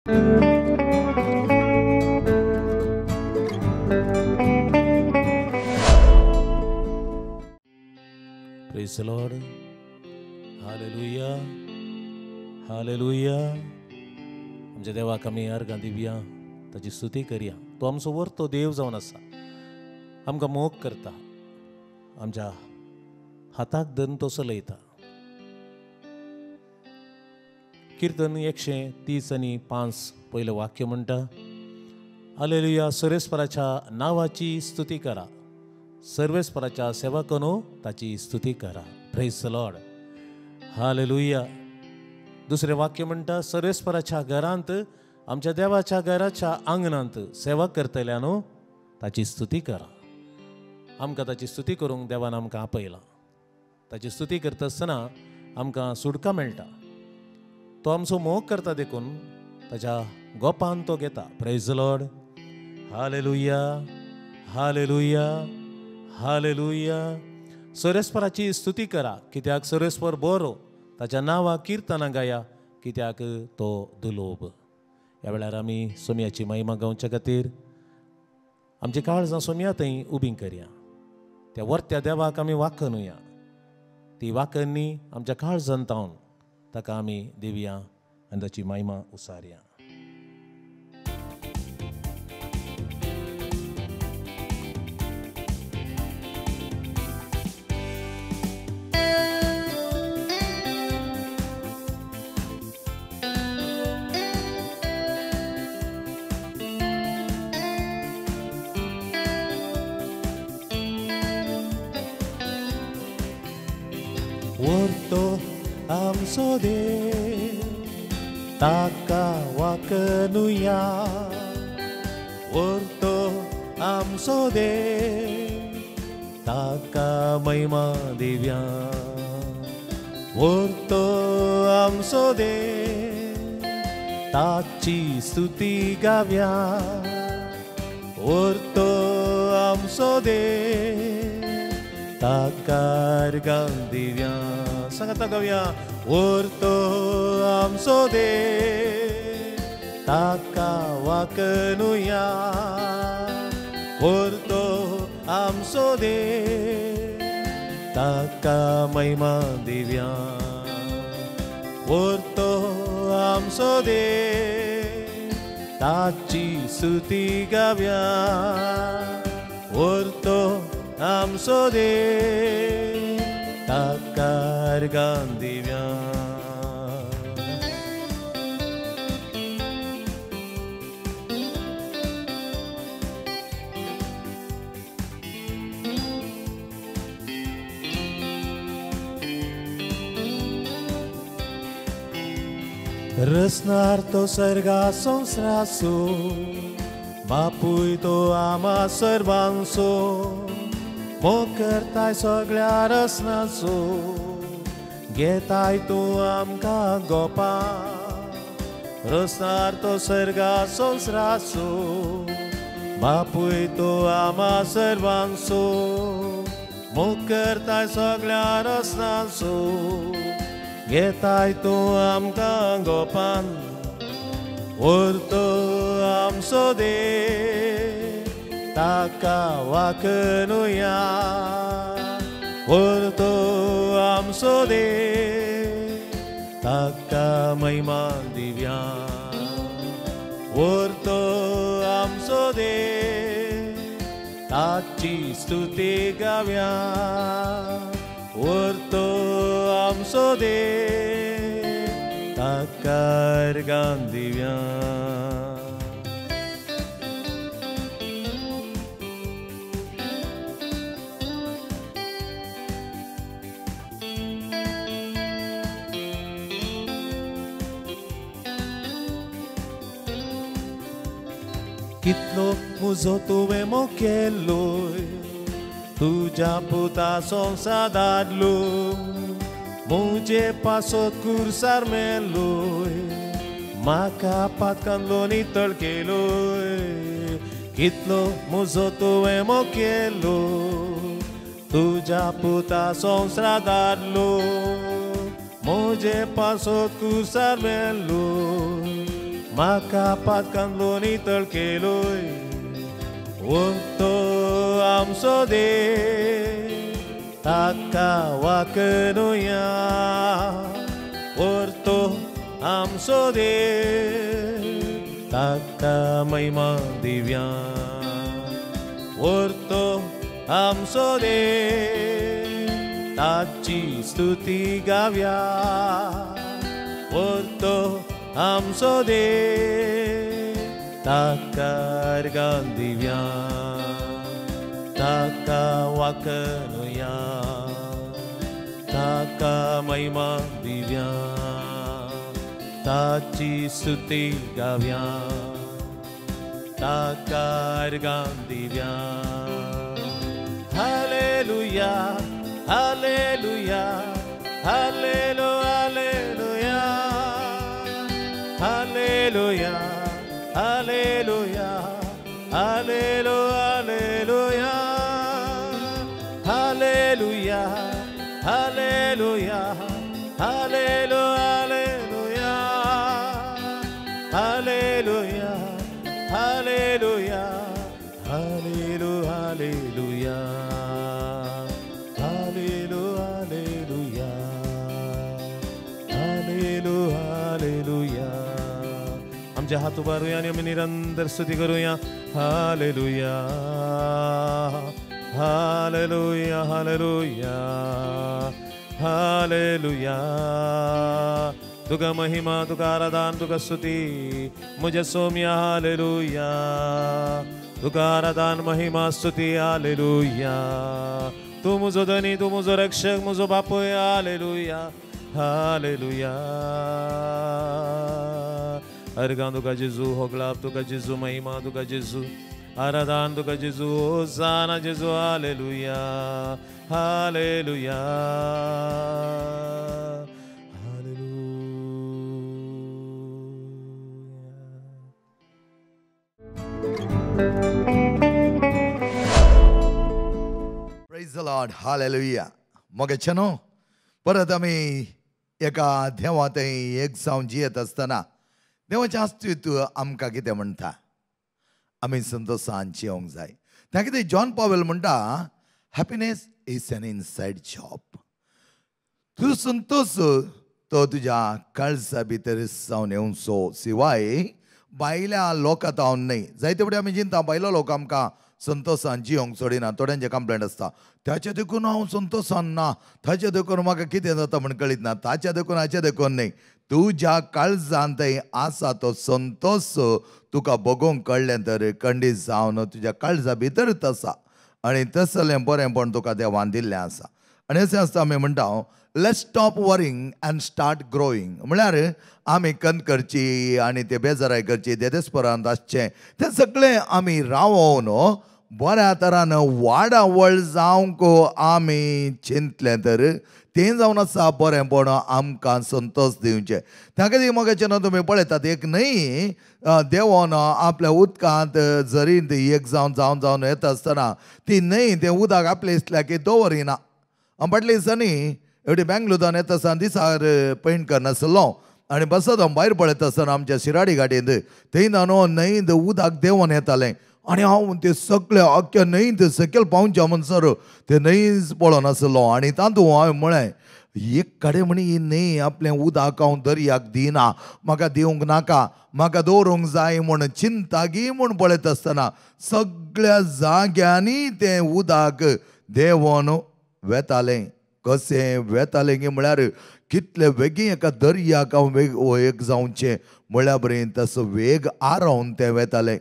Praise the Lord. Hallelujah. Hallelujah. आमच्या देवाक आमी अर्गां दिवया, ताची स्तुती करया. तो आमचो वर्तो देव जावन आसा, आमकां मोग करता, आमच्या हाताक धरून तो चलयता. कीर्तन 130:5 पयलें वाक्य म्हणटा, हालेलुया. सर्वेस्पराच्या नांवाची स्तुती करा, सर्वेस्पराच्या सेवकांनो ताची स्तुती करा. Praise the Lord. हालेलुया. दुसरें वाक्य म्हणटा, सर्वेस्पराच्या घरांत, आमच्या देवाच्या घराच्या आंगणांत सेवा करतल्यानो ताची स्तुती करा. आमकां ताची स्तुती करूंक देवान आमकां आपयलां. ताची स्तुती करता आसतना आमकां सुटका मेळटा. तो आमचो मोग करता देखून ताच्या गोपान तो घेता. Praise the Lord. Hallelujah. Hallelujah. Hallelujah. सर्वेस्पराची स्तुती करा, कित्याक सर्वेस्पर बरो. ताच्या नांवाक किर्तनां गाया, कित्याक तो दुलोभ. ह्या वेळार आमी सोम्याची महिमा गावच्या खातीर आमची काळजां सोम्या थंय उबीं करया. त्या वर्त्या देवाक आमी वाखणुया. ती वाखणी आमच्या काळजांत तावन ताका आमी दिवया आनी ताची महिमा उसारया. वर्तो आमचो देव, ताका वाखणुया. वर्तो आमचो देव, ताका महिमा दिवया. वर्तो आमचो देव, ताची स्तुती गावया. वर्तो आमचो देव, ताका अर्गां दिवया. सांगाता गावया. वर्तो आमचो देव, ताका वाखणुया. वर्तो आमचो देव, ताका महिमा दिवया. वर्तो आमचो देव, ताची स्तुती गावया. वर्तो आमचो देव, ताका अर्गां दिवया. रचणार तो सर्गा संवसाराचो, बापूय तो आमा सर्वांचो. मोग करताय सगळ्या रचनाचो, घेताय तूं आमकां गोपा. रचणार तो सर्गा संवसाराचो, बापूय तो आमा सर्वांचो. मोग करताय सगळ्या रचनाचो, घेताय तूं आमकां गोपान. वर्तो आमचो देव, ताका वाखणुया. वर्तो आमचो देव, ताका महिमा दिवया. वर्तो आमचो देव, ताची स्तुती गावया. वर्तो आमचो देव, ताका अर्गां दिवया. कितलो मुजो तुवें मोग केल्लोय, तुज्या पुता संवसार धाडलो. मुजे पासत कुर्सार मेलोय, म्हाका पातकांतलो नितळ केलोय. कितलो मुजो तुवें मोग केल्लो, तुज्या पुता संवसार धाडलो. मुजे पासत कुर्सार मेलोय, म्हाका पातकांतलो नितळ केलोय ओ तो आमचो देव ताका वाकणुया तो आमचो देव ताका महिमा दिव्या तो आमचो देव ताची स्तुती गाव्या तो आमचो देव ताका अर्गां दिव्या ताका वाकणुया ताका महिमा दिव्या ताची स्तुती गाव्या ताका अर्गां दिव्या hallelujah hallelujah hallelujah hallelujah hallelujah hallelujah hallelujah hallelujah hallelujah hallelujah hallelujah hallelujah hallelujah hallelujah hallelujah hallelujah आमचे हात उभारूया आणि आम्ही निरंतर स्तुती करूया हालेलुया हालेलुया हालेलुया हालेलुया तुका महिमा तुका आराधन तुका स्तुती मुझे सोम्या हालेलुया तुका आराधन महिमा स्तुती हालेलुया तू मुझो धनी तू मुझो रक्षक मुझो बापोय हालेलुया हालेलुया अर्गां तुका जेजू होगलाप तुका जेजू महिमा तुका जेजू आराधन तुका जेजू होसाना जेजू hallelujah hallelujah Praise the Lord, hallelujah. मोगेचनो परत आम्ही एका देवात एक जावन जियेत असताना देवाचें अस्तित्व आमकां कितें म्हणटा आमी संतोषान जियोंक जाय त्या कितें जॉन पॉवेल म्हणटा happiness is an inside job तुजो संतोष तो तुज्या काळजा भितर जावन येवचो शिवाय भायल्या लोकांत जावन न्हय जायते फावटी आमी चिंता भायलो लोक आमकां संतोषान जियोंक सोडिना थोड्यांचे कंप्लेंट आसता त्याचे देखून हांव संतोषान ना ताचे देखून म्हाका कितें जाता म्हण कळीत ना ताचे देखून हाचे देखून न्हय तुज्या काळजांत आसा तो संतोष तुका बघूंक कळ्ळें तर खंडीत जावन तुज्या काळजा भितरच आसा आनी तसलें बरेंपण तुका देवान दिल्लें आसा आनी अशें आसता आमी म्हणटा let's stop worrying and start growing म्हळ्यार आमी कंत करची आनी ते बेजाराय करची देदेस्परांत आसचें तें सगळें आमी रावोवन बऱ्या तरान वाडावळ जावंक आमी चिंतलें तर तें जावन आसा बरेंपण आमकां संतोष दिवचें त्या खातीर मोगाचें तुमी पळयतात एक न्हंय देवान आपल्या उदकांत झरींत एक जावन जावन येता आसतना ती न्हंय तें उदक आपल्या इतल्याक दवरिना फाटल्या दिसांनी एवढी बेंगलुरान येता आसतना दिसार पेंट करनासलो आनी बसत भायर पळयता आसतना आमच्या शिराडी घाटींत थंय न्हंयत उदक देंवन येतालें आनी हांव ते सगळे अख्ख्या न्हंयत सकयल पावच्या म्हणसर ते न्हंयच पळोनासलो आनी तातूंत हांवें म्हळें एक कडेन म्हणी ही न्हंय आपलें उदक हांव दर्याक दिना म्हाका दिवंक नाका म्हाका दवरूंक जाय म्हूण चिंतागी म्हूण पळयत आसतना सगळ्या जाग्यांनी तें उदक देंवन वेतालें कशें वेतालें गे म्हळ्यार कितले वेगीं एका दर्याक हांव एक जावचें म्हळ्यार बरें तसो वेग आरोवन तें वेतालें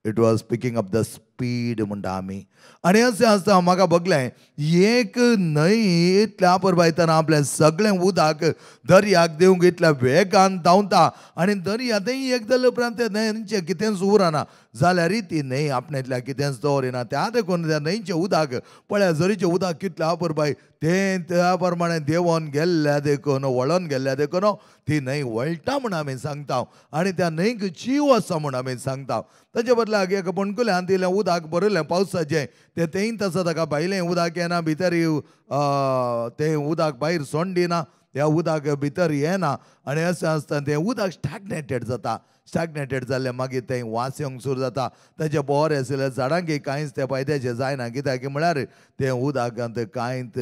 it was picking up the speed म्हणटा आमी आनी अशें आसता म्हाका बगलें एक न्हंय इतल्या परबायतना आपलें सगळें उदक दर्याक दिवंक इतल्या वेगान धांवता आनी दर्या थंय एक जाले उपरांत त्या न्हंयचें कितेंच उरना जाल्यार ती न्हंय आपणांतल्या कितेंच दवरिना त्या देखून त्या न्हंयचें उदक पळय झरीचें उदक कितलें अपरबाय तें त्या प्रमाणे देंवन गेल्ल्या देखून वळोन गेल्ल्या देखून ती न्हंय वळटा म्हूण आमी सांगता आनी त्या न्हंयक जीव आसा म्हूण आमी सांगता ताचे बदलाक एक पणकुल्यान दिलें उदक भरलें पावसाचें तें थंयच आसा ताका भायलें उदक येना भितर तें उदक भायर सोंड दिना ह्या उदक भितर येना आनी अशें आसता तें उदक स्टॅग्नेटेड जाता. स्टॅग्नेटेड जाल्यार मागीर तें वास येवंक सुरू जाता. ताचे बरें आसलेल्या झाडांक कांयच ते फायद्याचें जायना, कित्याक म्हळ्यार तें उदकांत कांयच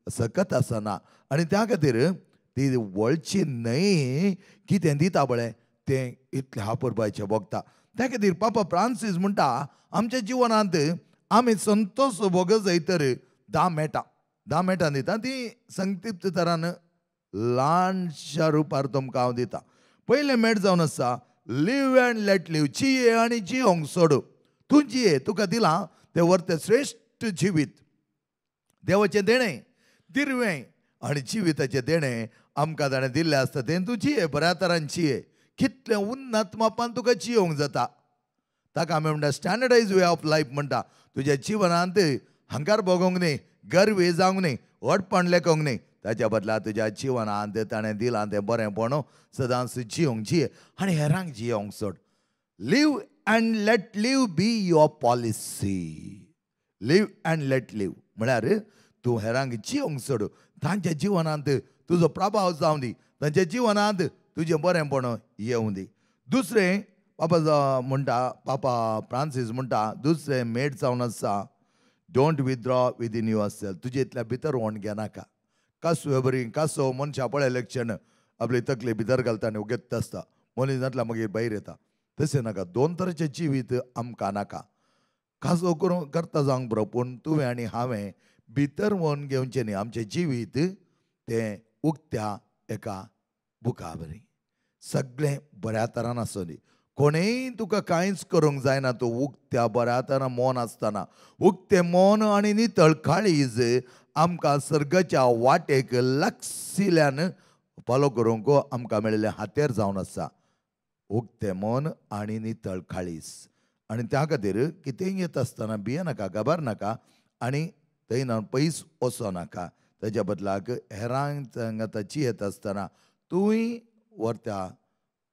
सकत आसना. आनी त्या खातीर ती वळची न्हंय कितें दिता बळें तें इतलें वापरपाचें बगता. त्या खातीर पापा फ्रांसीस म्हणटा आमच्या जिवनांत आमी संतोश भोगत जायतर 10 मेटां दिता. ती संक्षिप्त तरान ल्हानशा रुपार तुमकां हांव दिता. पयलें मेट जावन आसा लिव एंड लेट लिव. जिये आनी जियोंक सोड. तूं जिये, तुका दिलां तें व्हरतें श्रेश्ठ जिवीत. देवाचें देणें दिर्वें आनी जिविताचें देणें आमकां ताणें दिल्लें आसता. तें तूं जिये, बऱ्या तरान जिये. कितलें उन्नत मापान तुका जियोंक जाता. ताका आमी म्हणटा स्टँडर्डायज वे ऑफ लायफ म्हणटा. तुज्या जिवनांत हंकार भोगोंक न्ही, गर्व जावंक न्ही, वटपण लेखोंक न्ही. ताच्या बदला तुज्या जिवनांत ताणें दिलां तें बरेंपण सदांच जियोंक जिये आनी हेरांक जियोंक सोड. Live and let live be your policy. Live and let live म्हळ्यार तूं हेरांक जियोंक सोड. तांच्या जिवनांत तुजो प्रभाव जावं दी. तांच्या जिवनांत तुजें बरेंपण येवं दी. दुसरें पापा फ्रांसीस म्हणटा दुसरें मेट जावन आसा don't withdraw within your self. तुजे इतल्या भितर व्होंड घेनाका. कासो बरी कासो मनशां पळयलें क्षण आपली तकली भितर घालता आनी उगेत आसता. मनीस जातला मागीर भायर येता. तशें नाका. 2 तरेचें जिवीत आमकां नाका. कासो करूंक करता जावंक बरो, पूण तुवें आनी हांवें भितर व्होन घेवचें न्ही. आमचें जिवीत तें उक्त्या एका बुका बरी सगळें बऱ्या तरान आसूं दी. कोणेय तुका कांयच करूंक जायना. तूं उक्त्या बऱ्या तरान मौन आसतना. उक्तें मौन आनी नितळ काळीज आमकां सर्गाच्या वाटेक लागशिल्ल्यान फॉलो करूंक आमकां मेळिल्लें हातेर जावन आसा. उक्तें मौन आनी नितळ काळीज. आनी त्या खातीर कितेंय येता आसतना भियेनाका, घाबरनाका आनी थंय पयस वचो नाका. ताच्या बदलाक हेरांक आतां जियेत आसतना तुंय व्हरत्या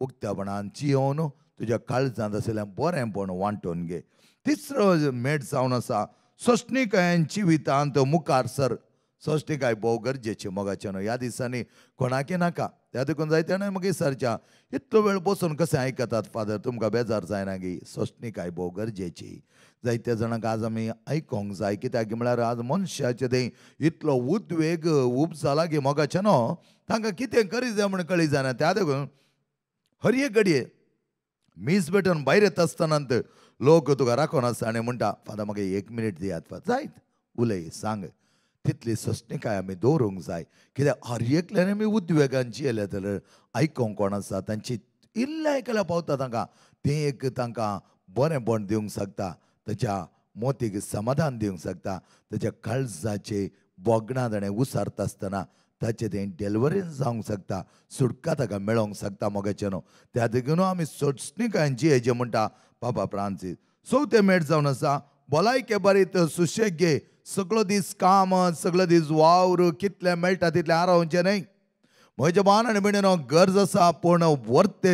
उक्त्यापणान जियोवन तुज्या काळजांत आशिल्लें बरेंपण वांटून घे. तिसरो मेट जावन आसा सोंश्णिकायेन जिवितांत मुखार सर. सोंश्णिकाय भोव गरजेची मोगाचें न्हू. ह्या दिसांनी कोणाकय नाका. त्या देखून जायते जाणां मागीर सरच्या इतलो वेळ बसून कशें आयकतात फादर तुमकां बेजार जायना गी. सोंश्णिकाय भोव गरजेची. जायत्या जाणांक आज आमी आयकोंक जाय. कित्याक म्हळ्यार आज मनशाचे थंय इतलो उद्वेग जाला गी मोगाचें न्हू. तांकां कितें करी जाय म्हूण कळी जायना. त्या देखून हर एक घडये मीस भेटून भायर येता आसतनांत लोक तुका राखोन आसता आनी म्हणटा फादर म्हाका 1 मिनीट दियात. जायत उलय सांग. तितली सोंश्णिकाय आमी दवरूंक जाय. कित्याक हर एकल्यान आमी उद्वेगान जियेले जाल्यार आयकोंक कोण आसा. तांची इल्लें आयकल्यार पावता तांकां. तें एक तांकां बरेंपण दिवंक शकता. ताच्या मोतीक समाधान दिवंक शकता. ताच्या काळजाचे बोगणां ताणें उसारता आसतना ताचें तें डेलिव्हरन्स जावंक शकता. सुटका ताका मेळोंक शकता मोगाचें न्हू. त्या देखून आमी सोंश्णिकायेन जियेचें म्हणटा पापा फ्रांसीस. चवथें मेट जावन आसा भलायके बरीत सुशेग घे. सगळो दीस काम, सगळो दीस वावर, कितलें मेळटा तितलें आरावचें न्हय. म्हज्या भावान आनी भयणीनो गरज आसा पूण वर्थ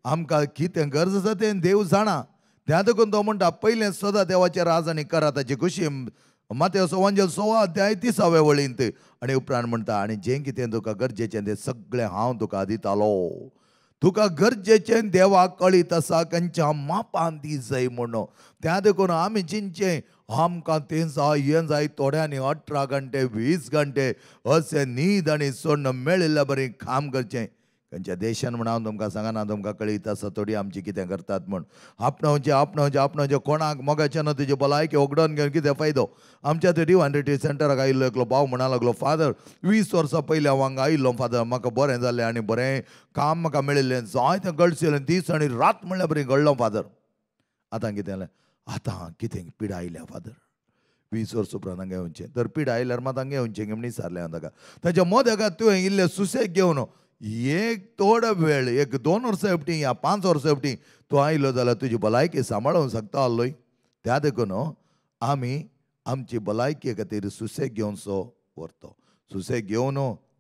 आमकां कितें गरज आसा तें देव जाणा. त्या देखून तो म्हणटा पयलें सदां देवाचें राज आनी करा ताची खुशी. मातेव एवंजेल 16 अध्याय 30 वळींत. आनी उपरांत म्हणटा आनी जें कितें तुका गरजेचें तें सगळें हांव तुका दितालो. तुका गरजेचें देवाक कळीत आसा खंयच्या मापान दी जाय म्हणून. त्या देखून आमी चिंतचें आमकां तें जाय हें जाय. थोड्यांनी 18 घंटे 20 घंटे अशें न्हीद आनी सोडून मेळिल्लें बरें काम करचें. खंयच्या देशान म्हण हांव तुमकां सांगना. तुमकां कळीत आसा थोडी आमची कितें करतात म्हूण. आपणावचें कोणाक मोगाचें न्हू. तुजे भलायकी उगडोन घेवन कितें फायदो. आमच्या थंय डिवायन सेंटराक आयिल्लो एकलो भाव म्हणा लागलो फादर 20 वर्सां पयलीं हांव हांगा आयिल्लो फादर. म्हाका बरें जालें आनी बरें काम म्हाका मेळिल्लें. जायतें गडशिल्लें दीस आनी रात म्हणल्यार बरें घडलो फादर. आतां कितें जालें. आतां कितें पिडा आयल्या फादर. 20 वर्सां उपरांत हांगा येवचें. तर पिडा आयल्यार मात हांगा येवचें म्हूण विचारलें हांवें ताका. ताच्या मोदकाक तुवें इल्लें सुसेग घेवन एक थोडो वेळ 1-2 वर्सां एवटी या 5 वर्सां एवटी तूं आयलो जाल्यार तुजी भलायकी सांबाळूंक शकता आसलोय. त्या देखून आमी आमची भलायके खातीर सुसेग घेवचो व्हरतो. सुसेग घेवन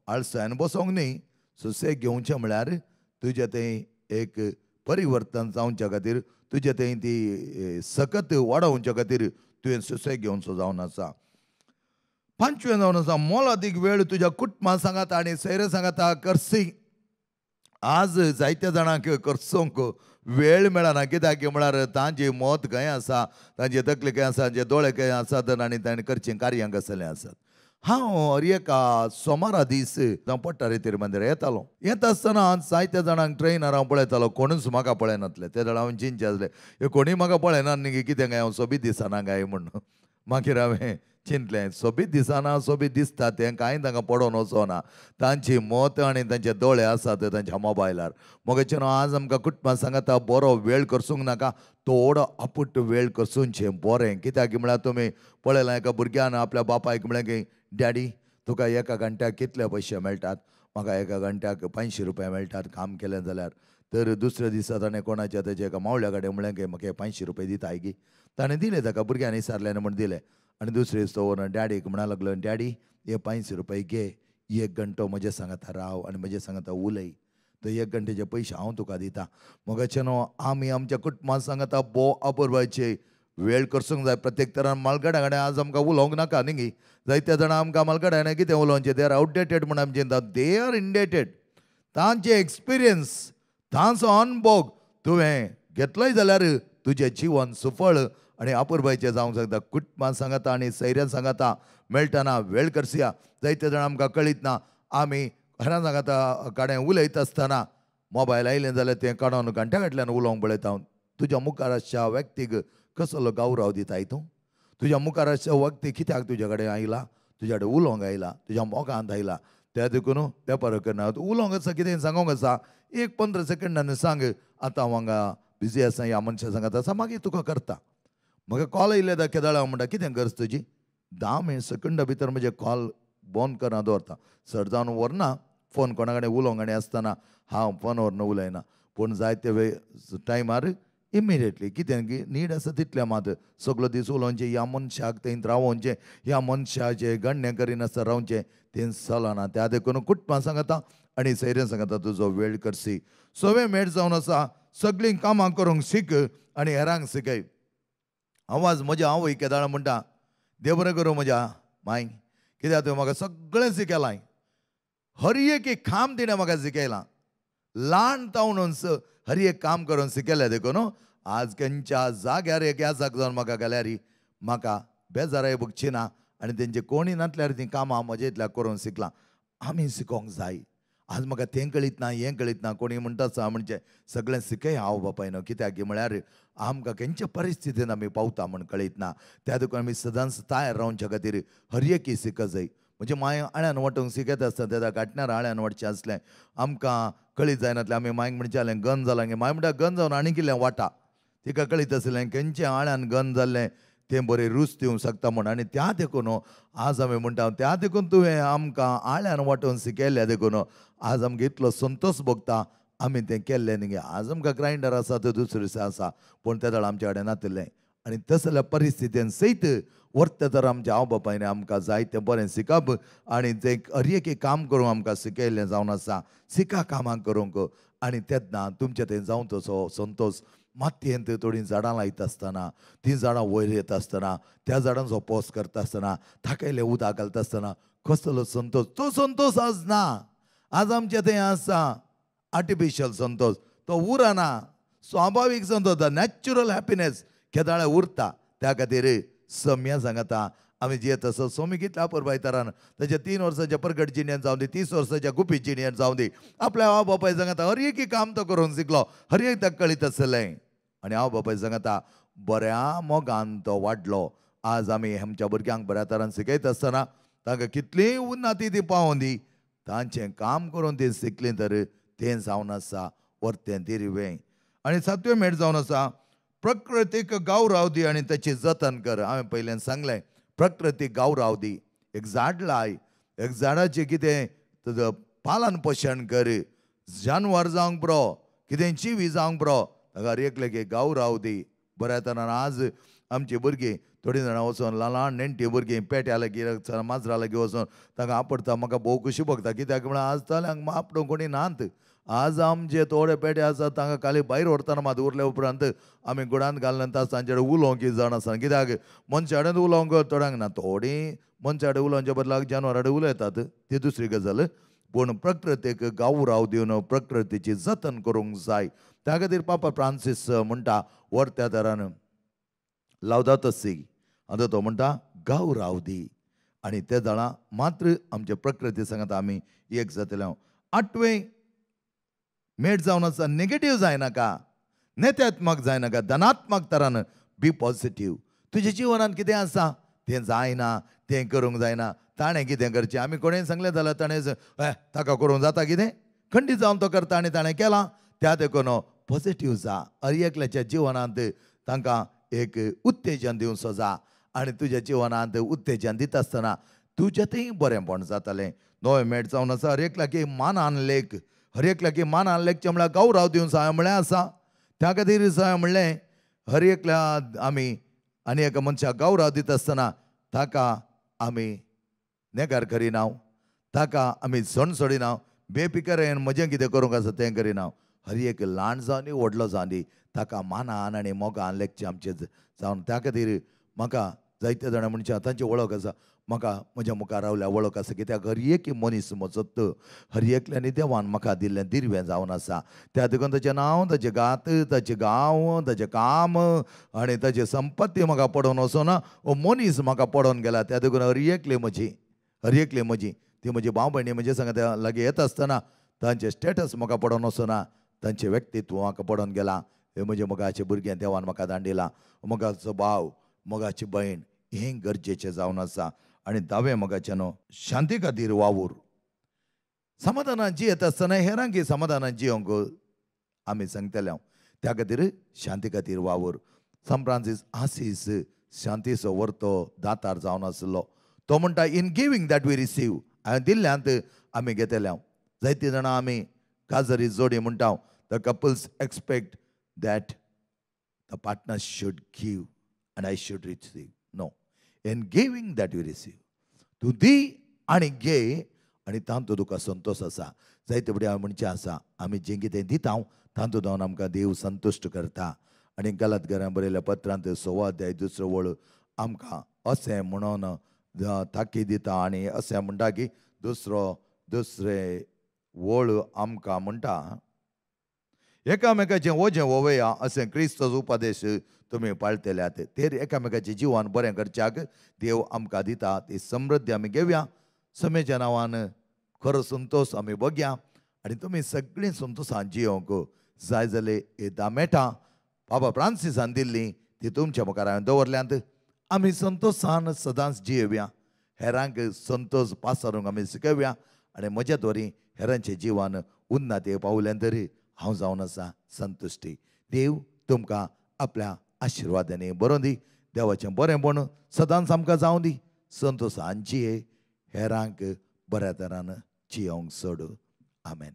आळसायन बसोंक न्ही. सुसेग घेवचें म्हळ्यार तुजें तें एक परिवर्तन जावच्या खातीर तुजें तें ती सकत वाडोवच्या खातीर तुवें सुसेग घेवचो जावन आसा. 5वें जावन आसा मोलादीक वेळ तुज्या कुटुंबा सांगात आनी सैर सांगाता करसी. आज जायत्या जाणांक करसोंक वेळ मेळना कित्याक म्हळ्यार तांची मत खंय आसा, तांचे तकले खंय आसा, तांचे दोळे खंय आसात आनी ताणें करचें कार्यांक गेल्ले आसात. हांव हर एका सोमारा दीस जावं पट्टारेतेर मंदिर येतालो. येता आसतना जायत्या जाणांक ट्रेनार हांव पळयतालो, कोणूच म्हाका पळयनातले. ते वेळार हांव चिंचे आसले, हे कोणी म्हाका पळयना न्ही कितें काय हांव सोबीत दिसना काय म्हणून. मागीर हांवें चिंतलें, सोबीत दिसना सोबीत दिसता तें कांय तांकां पडोन वचना. तांची मत आनी तांचे दोळे आसात तांच्या मोबायलार. मोगेचेनो आज आमकां कुटुंबा सांगाता बरो वेळ करसूंक नाका, थोडो आपूट वेळ करसूंचें बरें. कित्याक म्हळ्यार तुमी पळयलां एका भुरग्यान आपल्या बापायक म्हळें की डॅडी तुका एका घंट्याक कितले पयशे मेळटात? म्हाका एका घंट्याक 500 रुपया मेळटात काम केलें जाल्यार. तर दुसऱ्या दिसा ताणें कोणाच्या ताच्या एका मावळ्या कडेन म्हळें की म्हाका 500 रुपया दिता गी. ताणें दिले ताका, भुरग्यान विचारलें म्हण दिले. आनी दुसरे दिसा व्हरून डॅडीक म्हणा लागलो, डॅडी हे 500 रुपया घे, 1 घंटो म्हजे सांगाता राव आनी म्हजे सांगाता उलय, तो 1 घंटेचे पयशे हांव तुका दितां. मोगाचेनो आमी आमच्या कुटुंबां सांगाता भोव अपुरबायचे वेळ करसूंक जाय. प्रत्येक तरान मालगड्या कडेन आज आमकां उलोवंक नाका न्ही. जायत्या जाणां आमकां मालगड्या कडेन कितें उलोवचें, दे आर आउटडेटेड म्हूण आमी चिंतात. They are indated. तांचे एक्सपिरियन्स, तांचो अनुभव तुवें घेतलोय जाल्यार तुजें जीवन सुफळ आनी अपुरबायचें जावंक शकता. कुटुंबां सांगाता आनी सैऱ्यां सांगाता मेळटना वेळ करया. जायते जाणां आमकां कळीत ना, आमी घरां सांगाता कडेन उलयता आसतना मोबायल आयलें जाल्यार तें काडून घंट्या फाटल्यान उलोवंक पळयता. तुज्या मुखार आसच्या व्यक्तीक कसलो गौरव दिता तूं? तुज्या मुखार आसच्या व्यक्ती कित्याक तुजे कडेन आयला? तुज्या कडेन उलोवंक आयला, तुज्या मोगांत आयला. त्या देखून वेपार करना. उलोवंक आसा, कितें सांगूंक आसा, 1-15 सेकंडांनी सांग, आतां हांव हांगा बिजी आसा, ह्या मनशा सांगात आसा, मागीर तुका करता. म्हाका कॉल येयले दा केदाळ हांव म्हणटा कितें गरज तुजी? 10 सेकंडा भितर म्हजे कॉल बंद करून दवरता. सर जावन व्हरना फोन कोणा कडेन उलोवंक आनी आसतना हांव फोन व्हरून उलयना. पूण जायते वेळ टायमार इमिडिएटली कितें नीड आसा तितलें मात सगलो दीस उलोवचें, ह्या मनशाक थंय रावोवचें, ह्या मनशाचें गण्य करिनासतना रावचें तें चलना. त्या देखून कुटुंबां सांगाता आनी सैऱ्यां सांगाता तुजो वेळ करसी. 6वें मेळ जावन आसा सगळीं कामां करूंक सीक आनी हेरांक शिकय. आवाज म्हज्या आवय केदाळ म्हणटा, देव बरें करूं म्हज्या मांय, कित्याक तुवें म्हाका सगळें शिकयलां. हर एक काम तिणें म्हाका शिकयलां. ल्हान तावन हर एक काम करून शिकयलें देखून आज खंयच्या जाग्यार एक ह्या जाग जावन म्हाका गेल्यार म्हाका बेजाराय भोगची ना आनी तेंचे कोणी नातल्यार तीं कामां म्हजे इतल्या करून शिकलां. आमी शिकोंक जाय. आज म्हाका तें कळीत ना, हें कळीत ना, कोणी म्हणटा आसा म्हणजे सगळें शिकय हांव बापाय न्हू. कित्याक म्हळ्यार आमकां खंयच्या परिस्थितीन आमी पावता म्हण कळीत ना. त्या देखून आमी सदांच तयार रावच्या खातीर हर एक शिकत जाय. म्हणजे माय आळ्यान वटूंक शिकयता आसता तेन्ना गांठण्यार आळ्यान वटचें आसलें आमकां कळीत जायनातलें. आमी मांयक म्हणचें जालें गन जालां गे. माय म्हणटा गन जावन आनी कितें वाटा. तिका कळीत आसलें खंयचें आळ्यान गन जाल्लें तें बरें रूच दिवंक शकता म्हण. आनी त्या देखून आज आमी म्हणटा त्या देखून तुवें आमकां आळ्यान वांटून शिकयलें देखून आज आमकां इतलो संतोश भोगता आमी तें केल्लें न्ही. आज आमकां ग्रायंडर आसा तर दुसरें दिसा आसा पूण त्या वेळार आमचे कडेन नासलें. आनी तसल्या परिस्थितीन सयत वर्त तर आमच्या आवय बापायन आमकां जायतें बरें शिकप आनी तें हर एक काम करूंक आमकां शिकयलें जावन आसा. शिका कामां करूंक आनी तेन्ना तुमचें थंय जावं तसो संतोश. मातयेंत थोडीं झाडां लायता आसतना, तीं झाडां वयर येता आसतना, त्या झाडांचो पोस करता आसतना, थाकयलें उदक घालता आसतना कसलो संतोश. तो संतोश आज ना. आज आमचे थंय आसा आर्टिफिशियल संतोश. तो उरना. स्वाभावीक संतोश, नॅचरल हॅपिनेस केदाळे उरता. त्या खातीर सम्या सांगाता आमी जियेत आसा. सोमी कितल्या पुरबायतारान ताच्या 3 वर्साच्या प्रगट जिणेंत जावं दी, 30 वर्साच्या गुपी जिणेंत जावं दी, आपल्या आवय बापाय सांगाता हर एक काम तो करून शिकलो, हर एक ताका कळीत आसलें. आनी आवय बापाय सांगाता बऱ्या मोगान तो वाडलो. आज आमी आमच्या भुरग्यांक बऱ्या तरान शिकयता आसतना तांकां कितलीय उन्नती ती पावोवन दी, तांचें काम करून ती शिकलीं तर तें जावन आसा वर्तें तिरवें. आनी 7वें मेळ जावन आसा प्रकृतीक गौरव दी आनी ताची जतन कर. हांवें पयलें सांगलें प्रकृतीक गौरव दी. एक झाड लाय, एक झाडाचें कितें तुजो पालन पोशण कर. जानवर जावंक बरो, कितें जिवी जावंक बरो, ताका एकलेक गौरव दी. बऱ्या तरान आज आमची भुरगीं थोडीं जाणां वचोन ल्हान नेणटी भुरगीं पेट्या लागीं माजरा लागीं वचोन ताका आपडटा. म्हाका भोव खुशी भोगता. कित्याक म्हळ्यार आज जाल्यांक आपणूक कोणी नात. आज आमचे थोडे पेटे आसात तांकां खाली भायर व्हरतना मात उरले उपरांत आमी गुडांत घालून तांचे कडेन उलोवंक कितें जाण आसा कित्याक मनशा कडेन उलोवंक थोड्यांक ना थोडीं मनशा कडेन उलोवच्या बदलाक जनावरां कडेन उलयतात ती दुसरी गजाल पूण प्रकृतीक गांवराव दिवन प्रकृतीची जतन करूंक जाय त्या खातीर पापा फ्रांसीस म्हणटा व्हरत्या तरान लावदातो सी आतां तो म्हणटा गांवराव दी आनी ते जाणां मात्र आमचे प्रकृती सांगता आमी एक जातले आठवें मेट जावन आसा नेगेटीव जायनाका नेत्यात्मक जायनाका धनात्मक तरान बी पॉझिटीव तुज्या जिवनांत कितें आसा तें जायना तें करूंक जायना ताणें कितें करचें आमी कोणें सांगलें जाल्यार ताणें ताका करूंक जाता कितें खंडीत जावन तो करता आनी ताणें केलां त्या देखून पॉझिटीव जा हर एकल्याच्या जिवनांत तांकां एक उत्तेजन दिवचो जा आनी तुज्या जिवनांत उत्तेजन दिता आसतना तुजेंतय बरेंपण जातालें नवे मेट जावन आसा हर एकल्याक मानान लेख हर एकल्याक मानान लेखचें म्हळ्यार गौरव दिवन जाय म्हणलें आसा त्या खातीर जाय म्हणलें हर एकल्या आमी आनी एका मनशाक गौरव दिता आसतना ताका आमी नेगार करिना ताका आमी सण सोडिना बेपिकारेन म्हजें कितें करूंक आसा तें करिना हर एक ल्हान जावन दी व्हडलो जावन दी ताका मानान आनी मोगान लेखचें आमचें जावन त्या खातीर म्हाका जायते जाणां मनशां तांची वळख आसा म्हाका म्हज्या मुखार रावल्या वळख आसा कित्याक हर एक मनीस म्हजो हर एकल्यानी देवान म्हाका दिल्लें दिरवें जावन आसा त्या देखून ताचें नांव ताचें गात ताचें गांव ताचें काम आनी ताची संपत्ती म्हाका पडोवन वचोना हो मनीस म्हाका पडोवन गेला त्या देखून हर एकली म्हजी ती म्हजी भाव भयणी म्हणजे सांगा लागीं येता आसतना तांचें स्टेटस म्हाका पडोवन वचोना तांचें व्यक्तित्व म्हाका पडोवन गेलां हे म्हजे मोगाचें भुरगें देवान म्हाका दांडिलां मोगाचो भाव मोगाची भयण हें गरजेचें जावन आसा आनी दावे मोगाचें न्हू शांती खातीर वावूर समाधानान जियेता आसतना हेरांक समाधानान जियोंक आमी सांगतले त्या खातीर शांती खातीर वावूर सान फ्रांसीस आसीस शांतीचो वर्तो दातार जावन आसलो तो म्हणटा in giving that we receive हांवें दिल्ल्यांत आमी घेतले जायतीं जाणां आमी काजरी जोडी म्हणटा the couples expect that the partner should give and I should receive. No. In giving that you receive. तूं दी आनी घे आनी तांतूं तुका संतोश आसा जायते फुडें म्हणचें आसा आमी जें कितें दिता तांतूं जावन आमकां देव संतुश्ट करता आनी गलत घरां बरयल्या पत्रांत 6 अध्याय 2 वळ आमकां अशें म्हणून ताकी दिता आनी अशें म्हणटा की दुसरें वळ आमकां म्हणटा एकामेकाचें वजें वोवया अशें क्रिस्तचो उपदेश तुमी पाळटल्यात तेर एकामेकाचें जिवन बरें करच्याक देव आमकां दिता ती समृद्धी आमी घेवया समेच्या नांवान खरो संतोश आमी बगया आनी तुमी सगळीं संतोशान जियोंक जाय जाल्यार येता मेळटा बाबा फ्रांसिसान दिल्लीं ती तुमच्या मुखार हांवें दवरल्यांत आमी संतोशान सदांच जियेवया हेरांक संतोश पासरूंक आमी शिकवया आनी म्हज्या द्वारी हेरांचें जिवन उन्नती पावलें तरी हांव जावन आसा संतुश्टी देव तुमकां आपल्या आशिर्वादांनी बरोवन दी देवाचें बरेंपण सदांच आमकां जावं दी संतोशान जिये हेरांक बऱ्या तरान जियोंक सोड आमेन.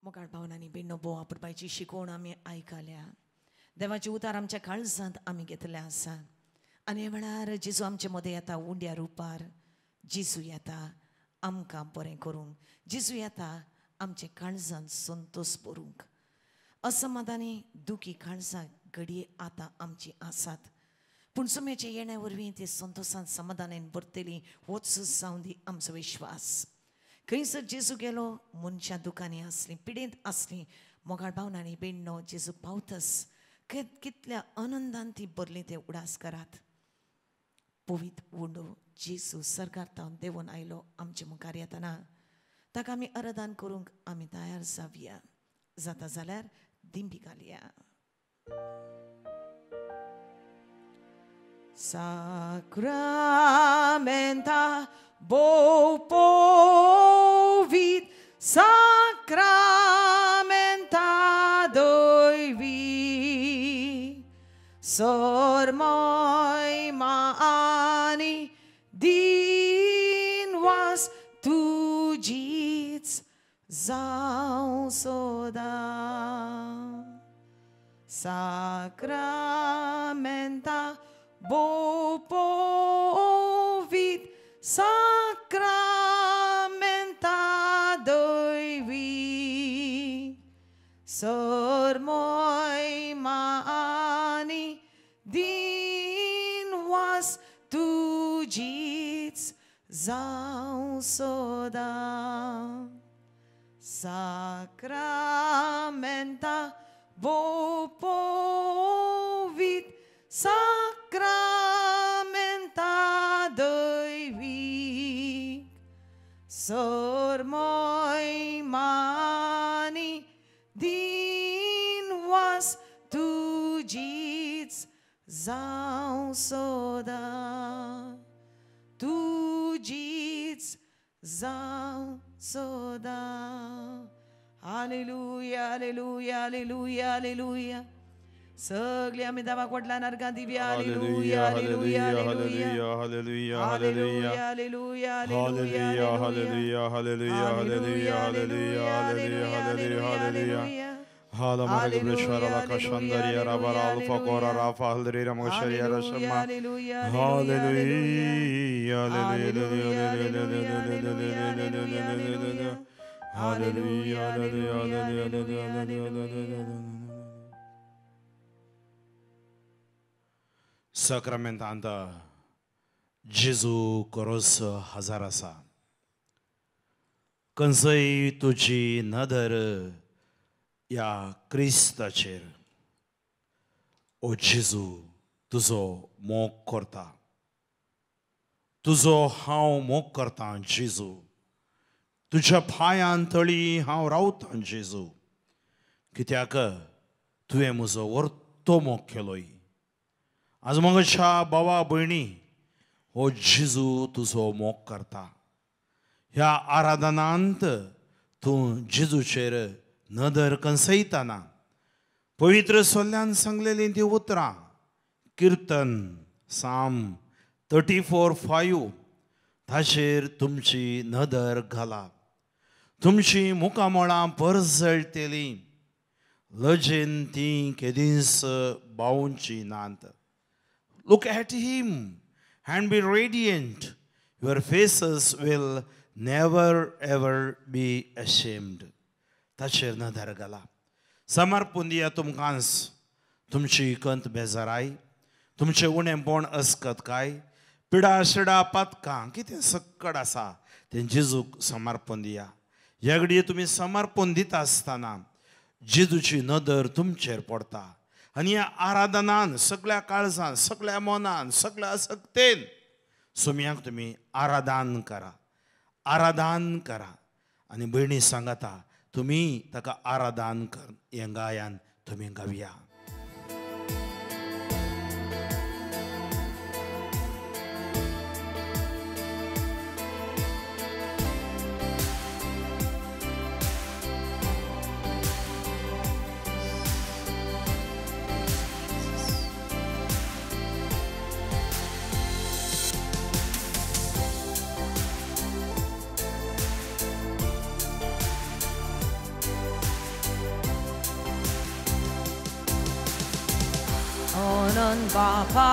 मोगाळ भावनांनी बेनो बोवा पुरपायची शिकवण आमी आयकल्या देवाचे उतार आमच्या काळजांत आमी घेतले आसा आनी ह्या वेळार जेजू आमचे मदें येता उंड्या रुपार जेजू येता आमकां बरें करूंक जेजू येता आमचे काळजांत संतोश भरूंक असमाधानी दुखी काळजां घडये आतां आमची आसात पूण सुमेच्या येण्या वरवीं ती संतोशान समाधानान भरतली होच जावं दी आमचो विश्वास खंयसर जेजू गेलो मनशां दुखांनी आसलीं पिडेंत आसलीं मोगाळ भावनांनी बेण्णो जेजू पावतस कितल्या आनंदान ती भरली ते उडास करात पवित्र उंडो जेजू सर्गार देवून आयलो आमचे मुखार येतना ताका आमी आराधन करूंक आमी तयार जावया जाता जाल्यार दिंडी घालया. Sacramenta povit sacramentadoi vi sormoi maani din was tujic zau soda sacramenta bo povit sacra सर्मोयमा आणि दिन वास तुझीच जाऊ सोदा Sacramenta bopovit Sacramenta dăivic Sărmoi mani din was tugiți zau soda tugiți zau soda Aleluia, aleluia, aleluia, aleluia. सगळे आम्ही दावा कोटला नरका दिव्या hallelujah hallelujah hallelujah hallelujah hallelujah hallelujah hallelujah hallelujah hallelujah hallelujah hallelujah hallelujah Hallelujah, Shara Kashandaria Rabara Alpha Kora Rafa Haldrira Mosharia Rashama. Hallelujah, hallelujah, hallelujah. Sacramentanta Jesu Koros Hazarasa. Kansai tuji nadar या क्रिस्ताचेर ओ जेजू तुजो मोग करता तुजो हांव मोग करता जेजू तुज्या पांयां तळी हांव रावतां जेजू कित्याक तुवें म्हजो वर्तो मोग केलोय आज म्हज्या भावा भयणी हो जेजू तुजो मोग करता ह्या आराधनांत तूं जेजूचेर नदर कंसयतना पवित्र सोल्ल्यान सांगलेली ती उतरां कीर्तन साम 34:5 ताचेर तुमची नदर घाला तुमची मुखामळां परजळटेली लजेन ती केदीस बावूंची नात Look at him and be radiant. Your faces will never ever be ashamed. ताचेर नदर घाला समर्पण दिया तुमकांच तुमची कंत बेजाराय तुमचे उणेपण अस्कतकाय पिडा शिडा पातकां कितें सक्कड आसा तें जेजूक समर्पण दिया ह्या घडये तुमी समर्पण दिता आसतना जेजूची नदर तुमचेर पडटा आनी ह्या आराधनान सगळ्या काळजान सगळ्या मनान सगळ्या आसक्तेन सुमयाक तुमी आराधन करा आनी भयणी सांगता तुम्ही ताका आराधन कर हें गायन तुमी गावया Onon Bapa,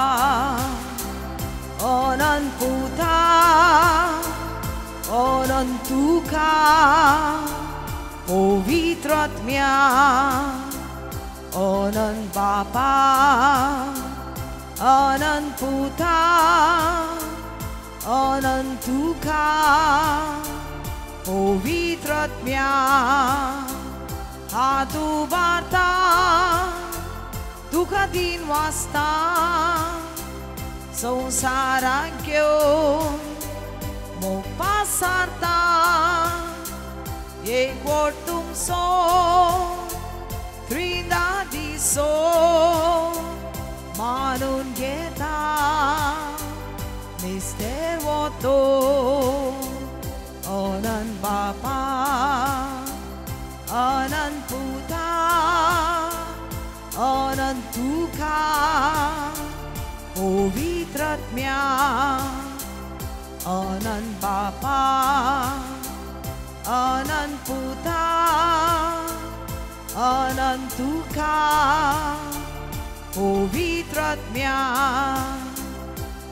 onon Puta, onon Tuka, Povitratmia, onon Bapa, onon Puta, onon Tuka, Povitratmia, Hatu Barta. Tuka din wasta संसारा घेऊन मोपासारता एक वोटुम सो त्रिंदा दिसो मानून घेता मिस्टर वोतो अनंत बापा अनंत पुता अनंत तुका पवित्रात्म्या अनंत बापा अनंत पुता अनंत तुका पवित्रात्म्या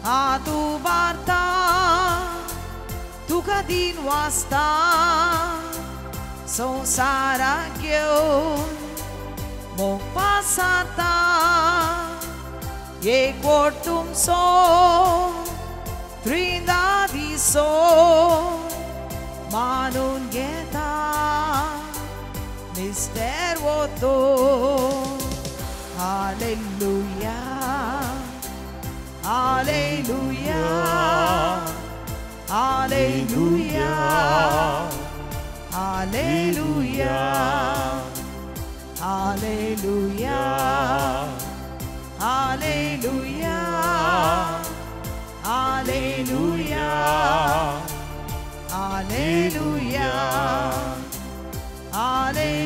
हातू बारता तुका दिन वाजता संसारा घेऊन Mong pasata Ye quartum so Trindavi so Manun geta Mister Voto Hallelujah Hallelujah Hallelujah Hallelujah Hallelujah Hallelujah Hallelujah Hallelujah Hallelujah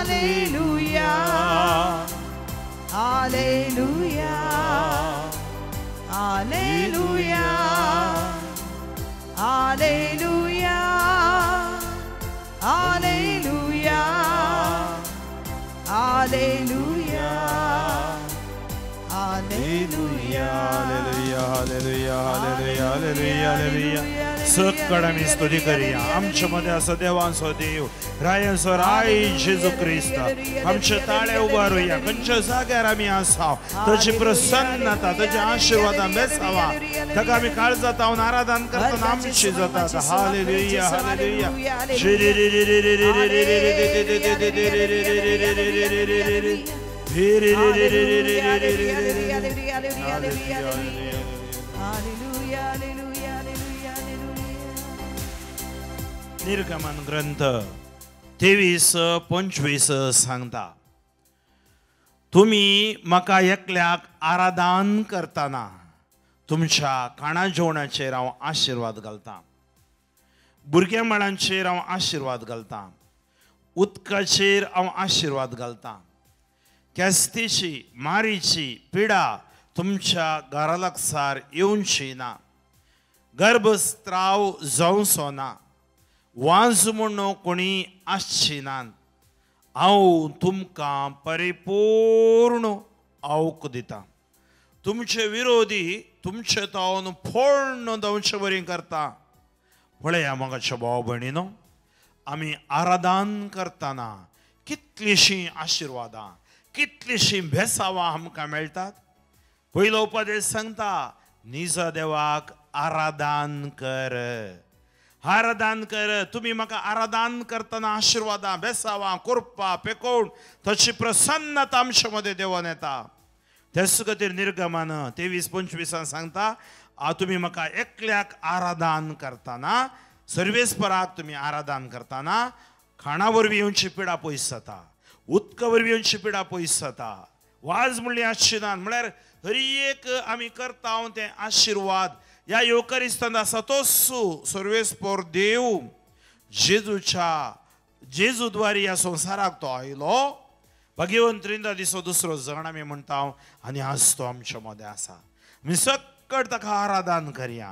Hallelujah Hallelujah Hallelujah Hallelujah Hallelujah Hallelujah Hallelujah. सगळं आम्ही स्तुती करूया. आमच्या मध्ये असं देवांचो देव रायांचो राय जेजू ख्रिस्त आमचे ताळे उबारूया. खंयच्या जाग्यार आमी आसाव ताची प्रसन्नता ताचे आशीर्वादां बेसावा ताका आमी काळजात हांव आराधन करतना आमची जाता. हालेलुया हालेलुया निर्गमन ग्रंथ 23:25 सांगता तुम्ही म्हाका एकल्याक आराधन करताना तुमच्या खाणा जेवणाचेर हांव आशीर्वाद घालता, भुरगेपणांचेर हांव आशीर्वाद घालता, उदकाचेर हांव आशीर्वाद घालता. केस्तीची मारीची पिडा तुमच्या घरा लागसार येवची ना, गर्भस्त्राव जावचो ना, वाज म्हणून कोणी आसची नात. हांव तुमकां परिपूर्ण आवक दिता. तुमचे विरोधी तुमचे तोंड फोडून दवचे बरी करता. पळया मोगाच्या भाव भयणीनो, आमी आराधन करतना कितलीशीं आशिर्वादां कितलीशीं भेसावां आमकां मेळटात. पयलो उपदेश सांगता निज देवाक आराधन कर, आराधन कर. तुम्ही म्हाका आराधन करतना आशिर्वादां बेसावां कुरपा पेकोवन ताची प्रसन्नता आमचे मध्ये देवान येता. तेच खातीर निर्गमन 23:25 सांगता तुम्ही म्हाका एकल्याक आराधन करताना, सर्वेस्पराक तुम्ही आराधन करताना खाणा वरवीं येवची पिडा पयस जाता, उदका वरवीं येवची पिडा पयस जाता, वाज म्हणली आसची ना. म्हळ्यार हर एक आमी करता ते आशिर्वाद या योकरिस्तान आसा तोच सर्वेस्पर देव जेजूद्वारी ह्या संवसाराक तो आयलो. भगवंतरिंदा दिसो दुसरो जण आमी म्हणटा आनी आज तो आमच्या मदें आसा. आमी सकट ताका आराधन करया,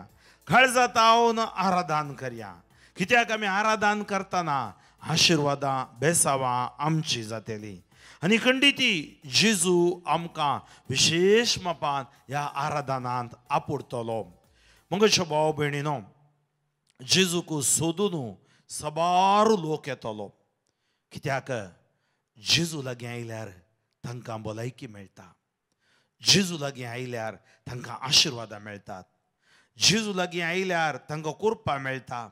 काळजात हांवन आराधन करया. कित्याक आमी आराधन करतना आशिर्वादां बेसावां आमची जातली. आनी खंडिती जेजू आमकां विशेष मापान ह्या आराधनांत आपुडतलो. मंगळच्या भाव भयणीनो, जेजूक सोदून सबार लोक येतलो. कित्याक जेजू लागीं आयल्यार तांकां भलायकी मेळटा, जेजू लागीं आयल्यार तांकां आशिर्वादां मेळटात, जेजू लागीं आयल्यार तांकां कुरपा मेळटा.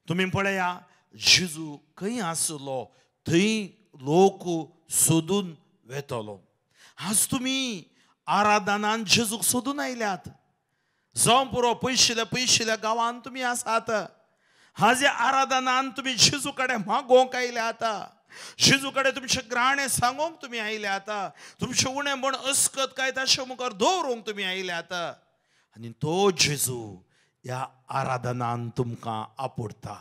तुमी पळया जेजू खंय आसलो थंय लोक सोदून वेतलो. आज तुमी आराधनान जेजूक सोदून आयल्यात. जावं पुरो पयशिल्ल्या गांवांत तुमी आसात. आज ह्या आराधनान तुमी जेजू कडेन मागोवंक आयल्यात. जेजू कडेन तुमचे ग्राणे सांगोंक तुमी आयल्यात. तुमचे उणें म्हण अस्कत काय ताचे मुखार दवरूंक तुमी आयल्यात. आनी तो जेजू ह्या आराधनान तुमकां आपुडता.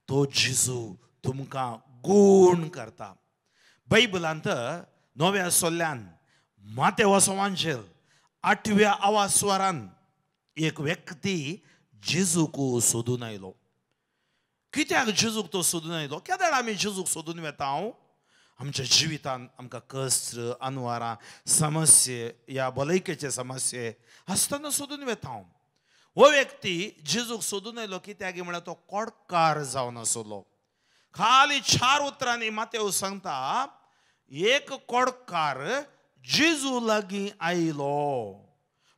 तो जेजू तुमकां गूण करता. बायबलांत नव्या सोल्ल्यान मातेव संवांचेर 8व्या आवास्वरान एक व्यक्ती जेजूक सोदून आयलो. कित्याक जेजूक तो सोदून आयलो? केदां आमी जेजूक सोदून वेता? आमच्या जिवितांत आमकां कश्ट, अनवरां, समस्ये, ह्या भलायकेचे समस्ये आसतना सोदून वेता. हो व्यक्ती जेजूक सोदून आयलो कित्याक म्हळ्यार तो कोडकार जावन आसलो. खाली 4 उतरांनी मातेव सांगता एक कोडकार जेजू लागी आयलो.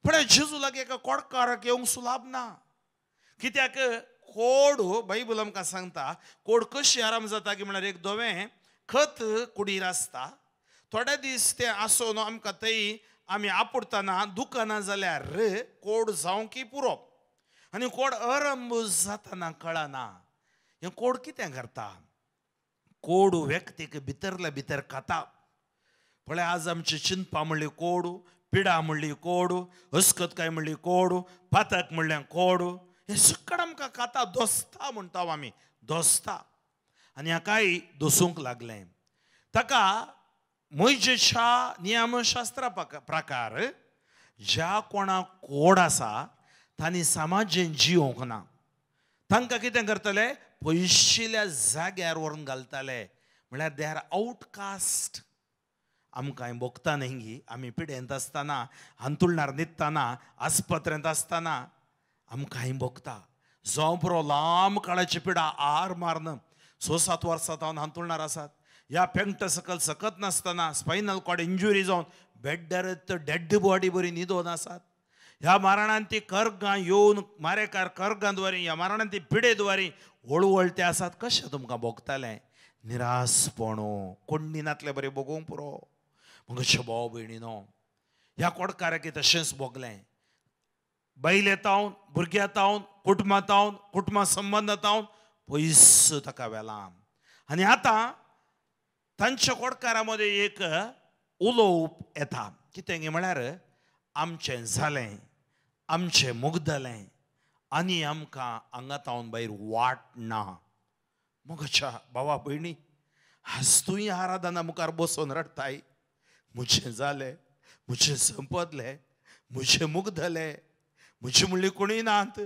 पण जेजू लागी एका कोडकाराक येवंक सुलाभ ना. कित्याक कोड बायबल आमकां सांगता कोड कशी आराम जाता की म्हळ्यार एक धोवें खत कुडीर आसता. थोडे दीस ते आसोन आमकां थंय आमी आपुडतना दुखना जाल्यार कोड जावं की पुरो. आनी कोड आरंभ जातना कळना हे कोड कितें करता. कोड व्यक्तीक भितरल्या भितर खाता. पळय आज आमची चिंता म्हणली कोड, पिडा म्हणली कोड, अस्कतकाय म्हणली कोड, पातक म्हणलें कोड, हे सगळें आमकां खाता. दोस्ता म्हणटा आमी दोस्ता. आनी हाकाय दोसूंक लागलें. ताका मोइशेच्या नियमशास्त्रा प्रकार ज्या कोणाक कोड आसा तांणी समाजेन जिवंक ना. तांकां कितें करतले पयशिल्ल्या जाग्यार व्हरून घालताले. म्हळ्यार दे आर आउटकास्ट. आमकां भोगता न्ही आमी पिडेंत आसतना हांतुळणार न्हिदतना आस्पत्रेंत आसतना आमकां भोगता. जावं पुरो लांब काळाची पिडा आर मारन 6-7 वर्सां जावन हांतुळणार आसात. ह्या पेंगट सकल सकत नासतना स्पायनल कॉर्ड इंजुरी जावन बेड्डार डेड बॉडी बरी न्हिदोन आसात. ह्या मारणांत ती कर्गां येवन मारेकार कर्गांद्वारी ह्या मारणांत ती पिडेद्वारी वळवळते आसात. कशें तुमकां भोगतालें. निरासपणो कोण्णीनातले बरें भोगूंक पुरो. म्हज्या भाव भयणीनो ह्या कोडकाराक तशेंच भोगलें. बैल येतावन भुरग्यातावन कुटुंबातावन कुटुंबा संबंदातावन पयस ताका वेलां. आनी आतां तांच्या कोडकारा मदें एक उलोवप येता. कितें म्हळ्यार आमचें जालें, आमचें मुग्दलें आनी आमकां हांगातावन भायर वाट ना. म्हज्या भावा भयणी आज तूंय आराधना मुखार बसून रडताय. म्हजें जालें, म्हजें संपदलें, म्हजें मुग्दलें, म्हजी म्हणली कोणूय नात,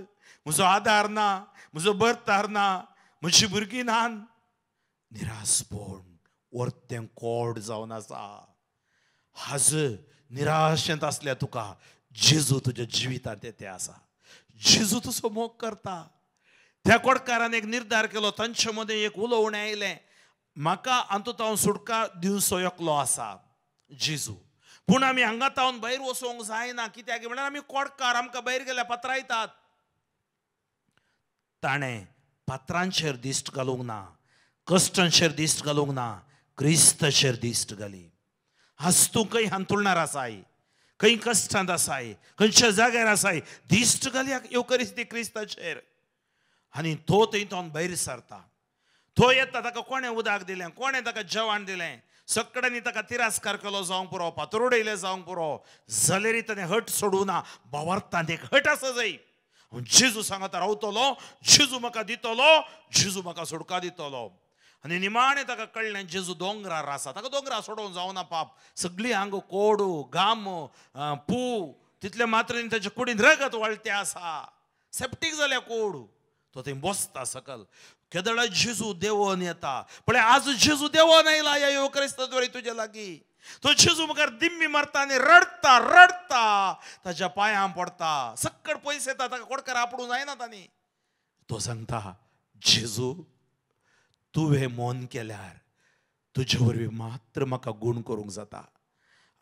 म्हजो आदार ना, म्हजो बर्तार ना, म्हजी भुरगीं नात. निरासपण वर्तें कोड जावन आसा. आज निराशेंत आसल्या तुका जेजू तुज्या जिवितांत येते आसा. जेजू तुजो मोग करता. त्या कोडकारान एक निर्धार केलो. तांचे मदें एक उलोवणें आयलें. म्हाका हातूंत सुटका दिवचो एकलो आसा जेजू. पूण आमी हांगातावन भायर वचोंक जायना. कित्याक म्हळ्यार आमी कोडकार आमकां भायर गेल्यार पात्रायतात. ताणें पात्रांचेर दिश्ट घालूंक ना, कश्टांचेर दिश्ट घालूंक ना, क्रिस्ताचेर दिश्ट घाली. आज तूं खंय हांतुळणार आसाय, खंय कश्टांत आसाय, खंयच्या जाग्यार आसाय, दिश्ट घाली येवकरिस्ती क्रिस्ताचेर. आनी तो थंयच्यान भायर सरता. तो येता. ताका कोणें उदक दिलें, कोणें ताका जेवण दिलें, सगळ्यांनी ताका तिरस्कार केलो जावंक पुरो, फातर उडयले जावंक पुरो, जाल्यार ताणें हट सोडूं ना. भावार्थांत एक हट आसा जाय. जेजू सांगता रावतलो, जेजू म्हाका दितलो, जेजू म्हाका सुटका दितलो. आनी निमाणें ताका कळ्ळें जेजू दोंगरार आसा. ताका दोंगरार सोडोवंक जावना. पाप सगळीं हांगा कोडू घाम पू तितले मात्रेन ताच्या कुडीन रगत वळते आसा. सेप्टीक जाल्या कोड. तो थंय बसता सकल. केदळा जेजू देंवन येता. पण आज जेजू देंवन आयला ह्या येवकरिस्ताद्वारे तुजे लागीं. तो जेजू मुखार दिम्मी मारता आनी रडता रडता ताच्या पांयां पडटा. सक्कड पयस येता. ताका कोडकार आपणूक जायना तांणी. तो सांगता जेजू तुवें मोन केल्यार तुजे वरवीं मात्र म्हाका गूण करूंक जाता.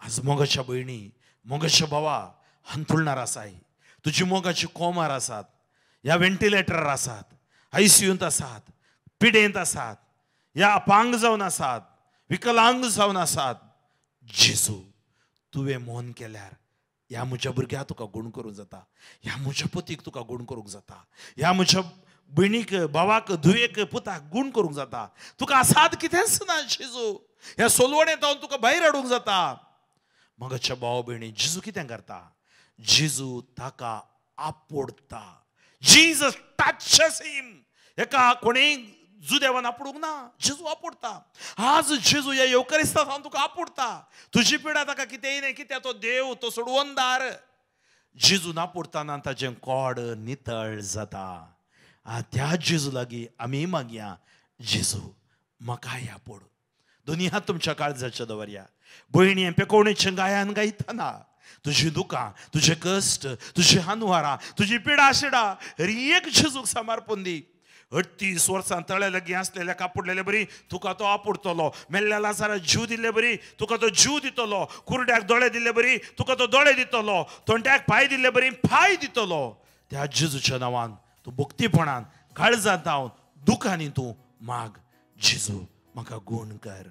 आज मोगाच्या भयणी, मोगाच्या भावा हांतुळणार आसाय. तुजी मोगाची कोमार आसात, ह्या व्हेंटिलेटरार आसात, आयसीयूंत आसात, पिडेंत आसात, ह्या अपांग जावन आसात, विकलांग जावन आसात. जेजू तुवें मोन केल्यार ह्या म्हज्या भुरग्याक तुका गूण करूंक जाता. ह्या म्हज्या पतीक तुका गूण करूंक जाता. ह्या म्हज्या भयणीक भावाक धुवेक पुताक गूण करूंक जाता. तुका आसात कितेंच ना जेजू. ह्या सोलवणेंत जावन तुका भायर हाडूंक जाता. मोगाच्या भाव भयणी जेजू कितें करता. जेजू ताका आपोडता. जीसस टचेस हिम. एका कोणेय जुदेवान आपुडूंक ना. जेजू आपुडता. आज जेजू ह्या येवकरिस्तांत तुका आपुडता. तुजी पिडा ताका कितेंय न्ही. कित्याक तो देव, तो सोडवणदार. जेजू आपुडतना ताचें कोड नितळ जाता. त्या जेजू लागीं आमी मागया जेजू म्हाकाय आपोड. दोनी हात तुमच्या काळजाचे दवरया. भयणी पेकोवणेच्या गायन गायतना तुजी दुकां, तुजे कश्ट, तुजी हानवारां, तुजी पिडा शिडा हर एक जेजूक समर्पण दी. 38 वर्सां तळे लगी असलेल्या कापुडलेले बरी तुका तो आपुडतलो, मेल्ल्या लाजारा जीव दिले बरी तुका तो जीव दितलो, कुरड्याक दोळे दिले बरी तुका तो दोळे दितलो, तोंड्याक पाय दिले बरी पाय दितलो. त्या जेजूच्या नावान तू भक्तीपणान काळजांत जावन दुखांनी तू माग. जेजू म्हाका गूण कर.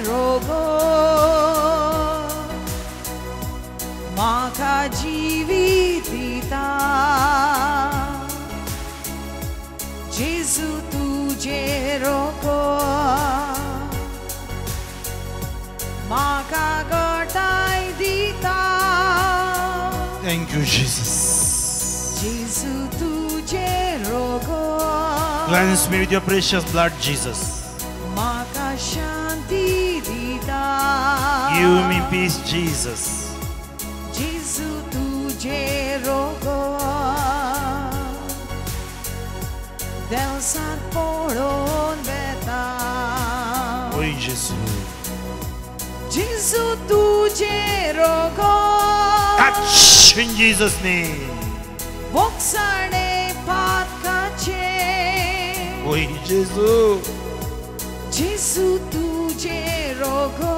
रोगो म्हाका जिवीत दिता. जेजू तुजे रोगो म्हाका घटाय दिता. Thank you, Jesus. जेजू तुजे रोगो Cleanse me with your precious blood, Jesus. म्हाका शांती दिता. Give me peace, Jesus. जेजू तुजे रोगो देवसार पळोवन वेता. Oi, Jesus. जेजू तुजे रोगो Touch in Jesus' name. बोक्साणे पातकाचे. Oi, Jesus. जेजू तुजे रोगो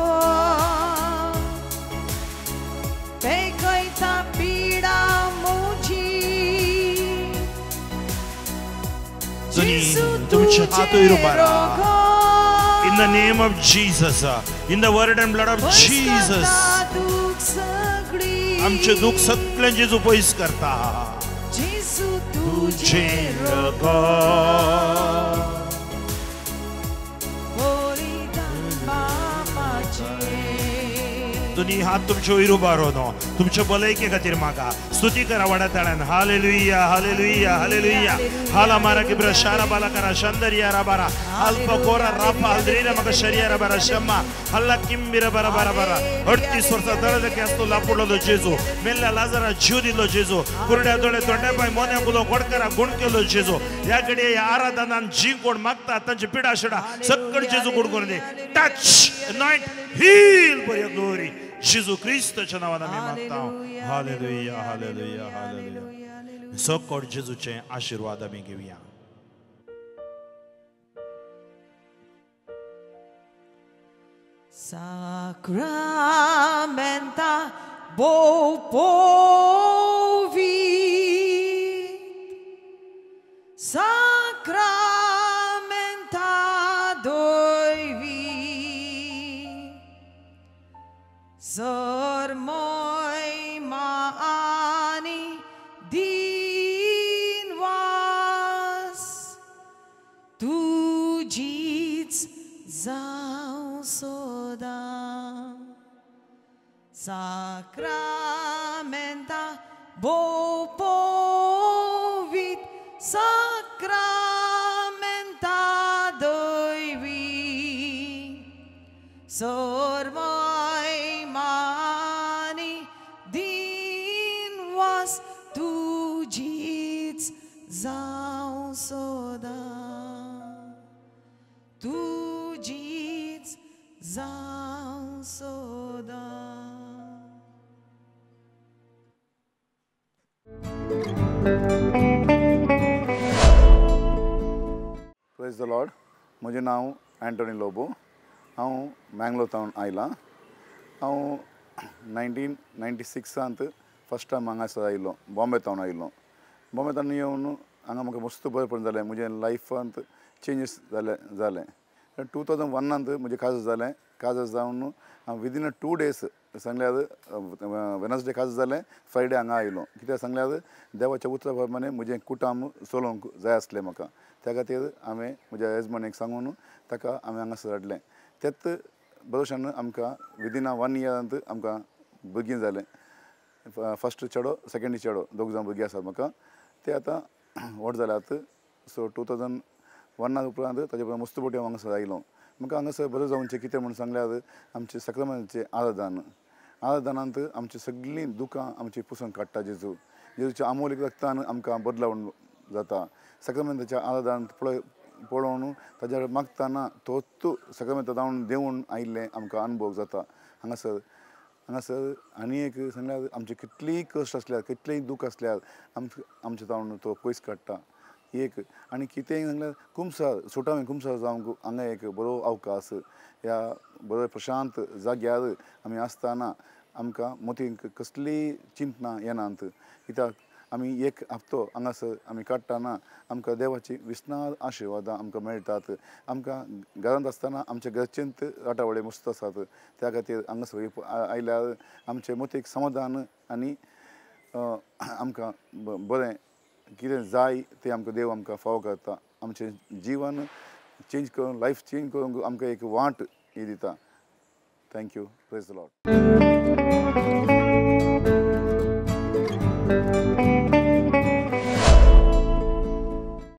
पेकयता पिडा मोजी. जेजू तुमचे हात वयर उबारा. रोगो In the name of Jesus, in the word and blood of Jesus, दुख सगळी आमचे दुःख सगळे जेजू पयस करता. जेजू तुझे तुजे रोगो बलिदान बापाचे. दोन्ही हात तुमचे वयर उबारो न्हू. तुमचे भलायके खातीर म्हाका स्तुती करा वडाताळ्यान. Hallelujah, hallelujah, hallelujah. हाला मारा किब्रा शारा बाला करा शंदरिया राबारा अल्पा कोरा राफा अल्द्रीरा म्हाका शरियारा बारा शम्मा हल्ला किंबिरा बारा बारा बारा. 38 वर्सां तळलकी आसतो लापुडलो जेजू, मेल्ल्या लाजारा जीव दिलो जेजू, कुरड्या दोळे तोंड्या पाय मोन्या गुलो गोडकारा गुण केलो जेजू. या घडये या आराधनान जी कोण मागता तांची पिडा शिडा सकट जेजू गुण करून दे. Touch, anoint, heal for your glory. जेजू ख्रिस्ताच्या नावान आमी मागता. Hallelujah, hallelujah, hallelujah. सकट जेजूचे आशीर्वाद आमी घेवया. Sacramenta bo povit. Sacramenta doivit. Sormoi maani din was. Tujiți zau soda. Sacramenta bo povit. Sacramenta doivit. Sormoi mani din was. Tujiți zau soda. Tujiți zau soda. Praise the Lord. म्हजें नांव एंटोनी लोबो. हांव मँगलोर तावन आयलां. हांव 1996 फर्स्ट टायम हांगासर आयिल्लो. बॉम्बे तावन आयिल्लो. बॉम्बे तावन येवन हांगा म्हाका मस्त बरें पडून जालें. म्हजें लायफांत चेंजीस जाले. 2001 म्हजें काजर जालें. काजर जावन हांव विदीन 2 days सांगल्यार वेनसडे काजर जालें, फ्रायडे हांगा आयलो. कित्याक सांगल्यार देवाच्या उतरा प्रमाणे म्हजें कुटुंब चलोवंक जाय आसलें म्हाका. त्या खातीर हांवें म्हज्या यजमानीक सांगून ताका हांवें हांगासर हाडलें. तेच भरोशान आमकां विदीन 1 year आमकां भुरगीं जालें. फर्स्ट चेडो, सेकंड चेडो, 2 जाण भुरगीं आसात म्हाका. ते आतां व्हड जाल्यात. सो 2001 उपरांत ताजे उपरांत मस्त बोटी हांव हांगासर आयलो. म्हाका हांगासर बरें जावनचें कितें म्हूण सांगल्यार आमचें सक्रामेंताचें आराधन. आदानांत आमची सगळीं दुखां आमची पुसून काडटा जेजू. जेजूच्या अमोलीक रक्तान आमकां बदलावण जाता. सक्रामेंताच्या आदानांत पळोवन ताच्या मागतना तोच सक्रामेंत जावन देवून आयिल्लें आमकां अनुभव जाता. हांगासर आनी एक सांगल्यार आमचे कितलीय कश्ट आसल्यार कितलेंय दूख आसल्यार आमचे जावन तो पयस काडटा. एक आनी कितेंय सांगल्यार कुमसार सुटावे कुमसार जावंक हांगा एक बरो अवकाश. ह्या बरो प्रशांत जाग्यार आमी आसतना आमकां मोतीक कसलीय चिंतना येनात. कित्याक आमी एक हप्तो हांगासर आमी काडटना आमकां देवाची विस्नार आशिर्वादां आमकां मेळटात. आमकां घरांत आसतना आमचे घरचेंच राटावळे मस्त आसात. त्या खातीर हांगासर आयल्यार आमचे मोतीक समाधान आनी आमकां बरें कितें जाय तें आमकां देव आमकां फावो करता. आमचें जिवन चेंज करून लायफ चेंज करूंक आमकां एक वाट ही दिता. थँक्यू. Praise the Lord.